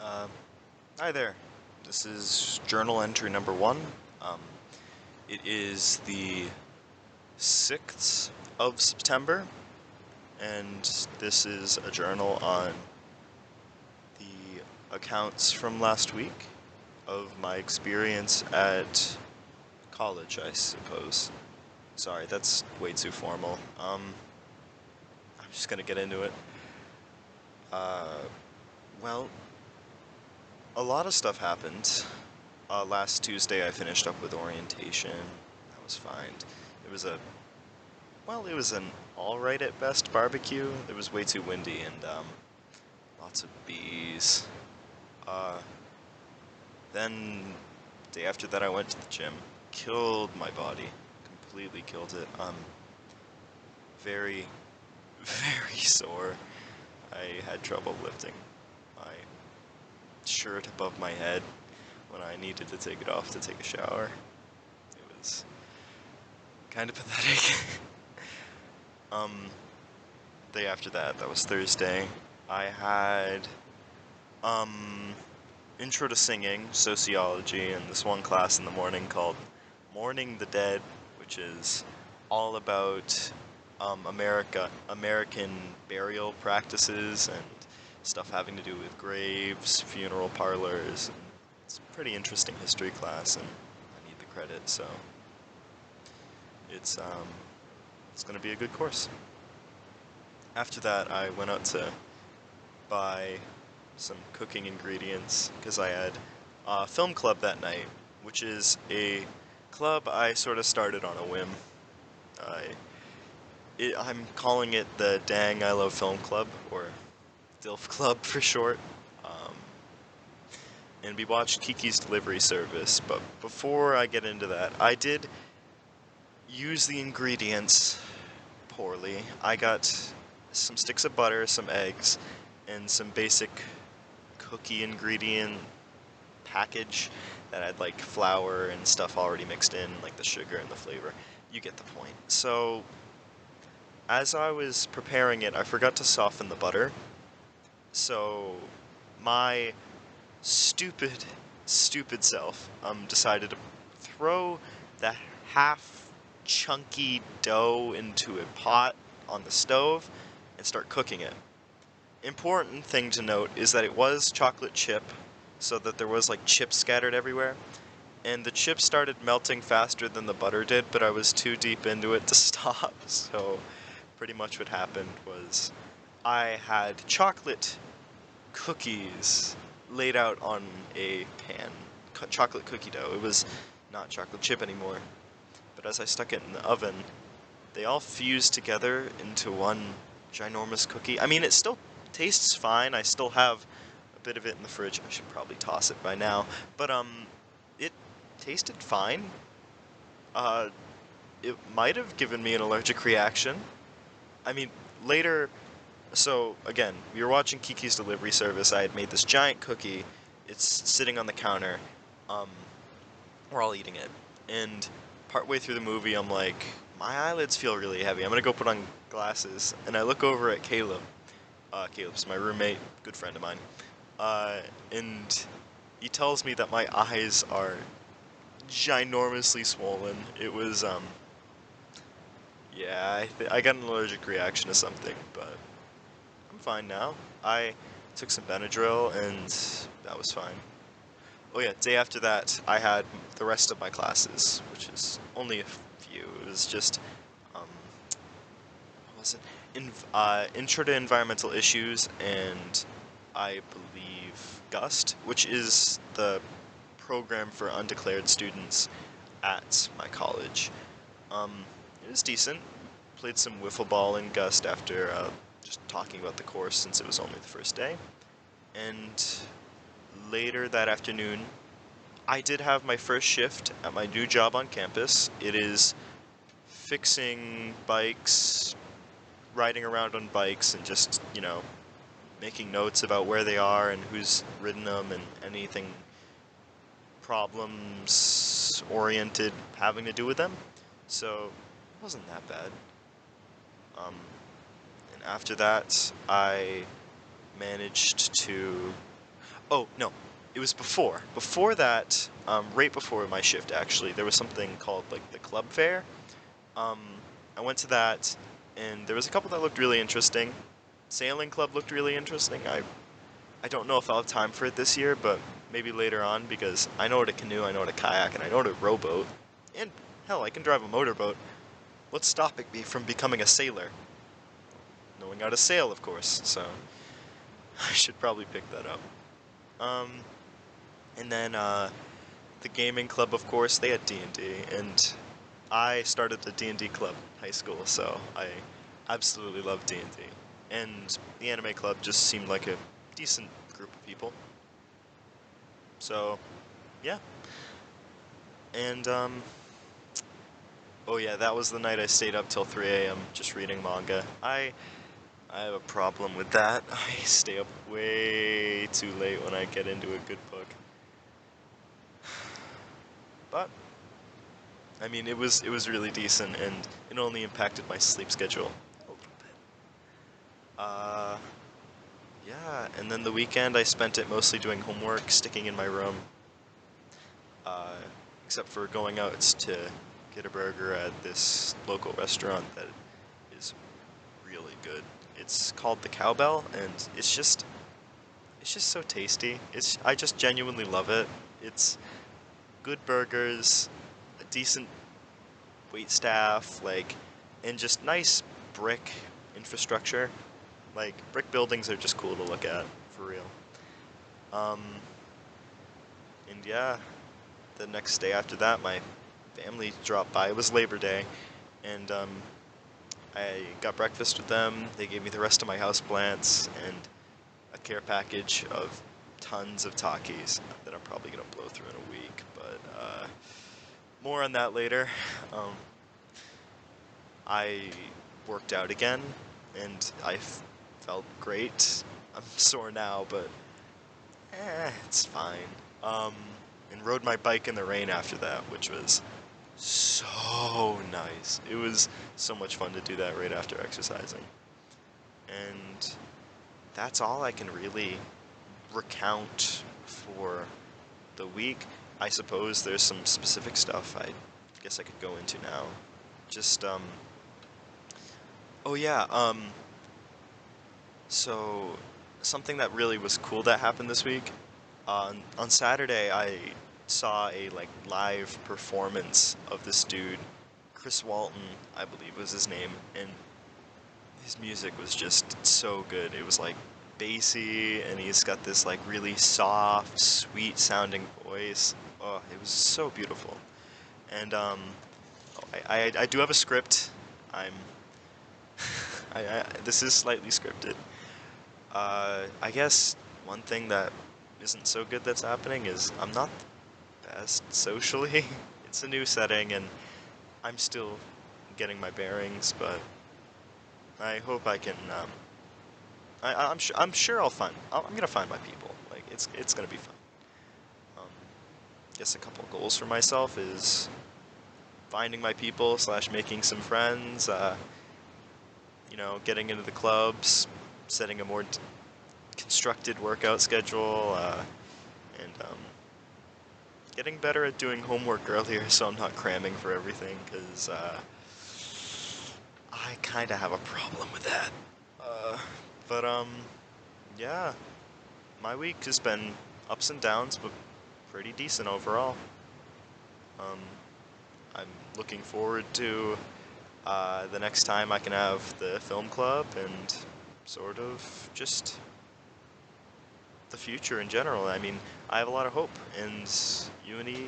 Uh, Hi there. This is journal entry number one. Um, it is the 6th of September, and this is a journal on the accounts from last week of my experience at college, I suppose. Sorry, that's way too formal. I'm just gonna get into it. Uh, well, a lot of stuff happened. Last Tuesday I finished up with orientation. That was fine. It was a, well, it was an alright at best barbecue. It was way too windy and lots of bees. Uh, then day after that I went to the gym. Killed my body. Completely killed it. Very, very sore. I had trouble lifting my shirt above my head when I needed to take it off to take a shower. It was kind of pathetic. um, Day after that, that was Thursday, I had, um, intro to singing, sociology, and this one class in the morning called Mourning the Dead, which is all about, American burial practices and stuff having to do with graves, funeral parlors. It's a pretty interesting history class, and I need the credit, so it's, um, it's gonna be a good course. After that, I went out to buy some cooking ingredients because I had a film club that night, which is a club I sort of started on a whim. I, I'm calling it the Dang I Love Film Club, or DILF Club for short. Um, and we watched Kiki's Delivery Service, but before I get into that, I did use the ingredients poorly. I got some sticks of butter, some eggs, and some basic cookie ingredient package that had like flour and stuff already mixed in, like the sugar and the flavor. You get the point. So, as I was preparing it, I forgot to soften the butter. So, my stupid, stupid self decided to throw the half chunky dough into a pot on the stove and start cooking it. Important thing to note is that it was chocolate chip, so that there was like chips scattered everywhere. And the chips started melting faster than the butter did, but I was too deep into it to stop. So pretty much what happened was I had chocolate cookies laid out on a pan. Chocolate cookie dough. It was not chocolate chip anymore. But as I stuck it in the oven, they all fused together into one ginormous cookie. I mean, it still tastes fine. I still have a bit of it in the fridge. I should probably toss it by now. But, it tasted fine. Uh, it might have given me an allergic reaction. I mean, later, so again, we were watching Kiki's Delivery Service. I had made this giant cookie. It's sitting on the counter. Um, we're all eating it. And partway through the movie, I'm like, my eyelids feel really heavy. I'm gonna go put on glasses. And I look over at Caleb. Caleb's my roommate, good friend of mine. And he tells me that my eyes are ginormously swollen. It was, yeah, I got an allergic reaction to something, but I'm fine now. I took some Benadryl, and that was fine. Oh yeah, day after that, I had the rest of my classes, which is only a few. It was just, what was it? Intro to Environmental Issues, and I believe GUST, which is the program for undeclared students at my college. Um, it was decent. Played some wiffle ball in GUST after just talking about the course since it was only the first day. And later that afternoon, I did have my first shift at my new job on campus. It is fixing bikes, riding around on bikes, and just, making notes about where they are and who's ridden them and anything problems oriented having to do with them. So it wasn't that bad. Um, and after that, I managed to. Oh, no. It was before. Before that, right before my shift, actually, there was something called, like, the club fair. Um, I went to that, and there was a couple that looked really interesting. Sailing club looked really interesting. I don't know if I'll have time for it this year, but maybe later on, because I know how to canoe, I know how to kayak, and I know how to rowboat. And, hell, I can drive a motorboat. What's stopping me from becoming a sailor? Knowing how to sail, of course, so I should probably pick that up. Um, and then, the gaming club, of course, they had D&D, and I started a D&D club in high school, so I absolutely love D&D. And the anime club just seemed like a decent group of people. So, yeah. And, oh yeah, that was the night I stayed up till 3 a.m. just reading manga. I have a problem with that. I stay up way too late when I get into a good book. But I mean, it was really decent, and it only impacted my sleep schedule a little bit. Uh, yeah, and then the weekend I spent it mostly doing homework, sticking in my room. Uh, except for going out to get a burger at this local restaurant that is really good. It's called the Cowbell, and it's just so tasty. I just genuinely love it. It's good burgers, a decent wait staff, like, and just nice brick infrastructure. Like, brick buildings are just cool to look at, for real. Um, and yeah, the next day after that, my family dropped by. It was Labor Day, and I got breakfast with them. They gave me the rest of my houseplants and a care package of tons of Takis that I'm probably gonna blow through in a week. But more on that later. Um, I worked out again, and felt great. I'm sore now, but it's fine. Um, and rode my bike in the rain after that, which was so nice. It was so much fun to do that right after exercising. And that's all I can really recount for the week. I suppose there's some specific stuff I guess I could go into now. Just, oh yeah, so something that really was cool that happened this week. On Saturday, I saw a like live performance of this dude, Chris Walton, I believe was his name, and his music was just so good. It was like bassy, and he's got this like really soft, sweet sounding voice. Oh, it was so beautiful. And I do have a script. I'm this is slightly scripted. I guess one thing that isn't so good that's happening is I'm not the best socially. It's a new setting, and I'm still getting my bearings, but I hope I can. I'm sure I'm gonna find my people. Like it's gonna be fun. Um, guess a couple goals for myself is finding my people slash making some friends. Getting into the clubs, setting a more constructed workout schedule, and getting better at doing homework earlier so I'm not cramming for everything, because I kind of have a problem with that. But yeah, my week has been ups and downs, but pretty decent overall. Um, I'm looking forward to the next time I can have the film club and sort of just the future in general. I mean, I have a lot of hope, and Uni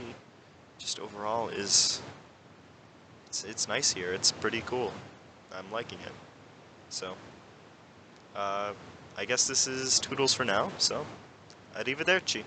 just overall it's nice here. It's pretty cool. I'm liking it. So, uh, I guess this is Toodles for now. So, arrivederci.